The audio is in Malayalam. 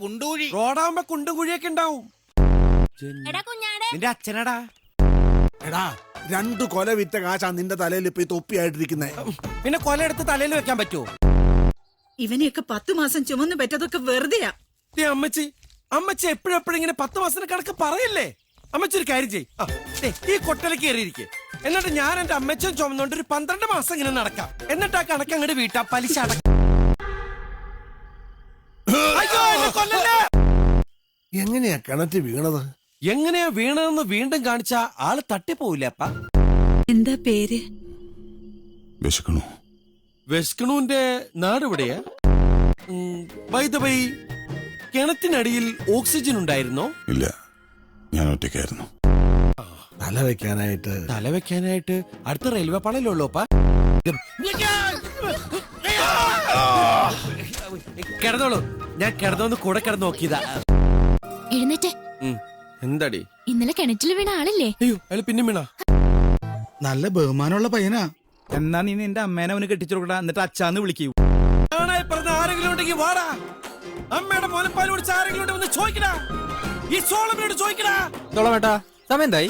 കുണ്ടുകുഴി. റോഡാവുമ്പോ കുണ്ടും കുഴിയൊക്കെ ഉണ്ടാവും. എടാ കുഞ്ഞാടെ, നിന്റെ അച്ഛനടാ. എടാ 2 കൊല വിറ്റ കാശാ നിന്റെ തലയിൽ ഇപ്പൊ ഈ തൊപ്പിയായിട്ടിരിക്കുന്നേ. പിന്നെ കൊല എടുത്ത് തലയിൽ വെക്കാൻ പറ്റുമോ? ഇവനെയൊക്കെ 10 മാസം ചുമന്ന് പെറ്റതൊക്കെ വെറുതെയാ. അമ്മച്ചി അമ്മച്ചി എപ്പോഴെപ്പോഴും ഇങ്ങനെ 10 മാസത്തിന് കണക്ക് പറയല്ലേ. അമ്മച്ചി ഒരു കാര്യം ചെയ്യ്, ഈ കൊട്ടലേക്ക് കയറിയിരിക്കെ. എന്നിട്ട് ഞാൻ എന്റെ അമ്മച്ചും ചുമന്നുകൊണ്ട് ഒരു 12 മാസം ഇങ്ങനെ നടക്കാം. എന്നിട്ട് ആ കണക്ക് അങ്ങോട്ട് വീട്ടാ പലിശ അടക്കാം. അയ്യോ, എന്നെ കൊല്ലല്ലേ. എങ്ങനെയാ കിണറ്റ് വീണത്? എങ്ങനെയാ വീണതെന്ന് വീണ്ടും കാണിച്ച ആള് തട്ടിപ്പോവില്ലേ അപ്പ? എന്താ പേര്? വിശക്കണു. വെസ്കണുവിന്റെ നാട് എവിടെയാ? ബൈ ദ ബൈ, കിണറ്റിനടിയിൽ ഓക്സിജൻ ഉണ്ടായിരുന്നോ? ഇല്ല, ഞാൻ ഒറ്റയ്ക്കായിരുന്നു. തല വെക്കാനായിട്ട് അടുത്ത റെയിൽവേ പാളയിലുള്ളൂ അപ്പ. കിടന്നോളൂ, ഞാൻ കിടന്നോന്ന് കൂടെ കിടന്ന് നോക്കിയതാ. എഴുന്നേറ്റ്. എന്താടി? ഇന്നലെ കിണറ്റിൽ വീണ ആളില്ലേ? അയ്യോ, അയാൾ പിന്നെ വീണ. നല്ല ബഹുമാനമുള്ള പയ്യനാ. എന്നാ നീ നിന്റെ അമ്മേനെ അവന് കെട്ടിച്ചു കൊടുക്കടാ, എന്നിട്ട് അച്ഛാന്ന് വിളിക്കൂ. ആരെങ്കിലും ഉണ്ടെങ്കിൽ വാടാ. അമ്മയുടെ മോനപ്പാൽ കുടിച്ച ആരെങ്കിലും ഉണ്ടെന്ന് ചോദിക്കടാ. ഈ സോളമിനോട് ചോദിക്കടാ. സമയം എന്തായി?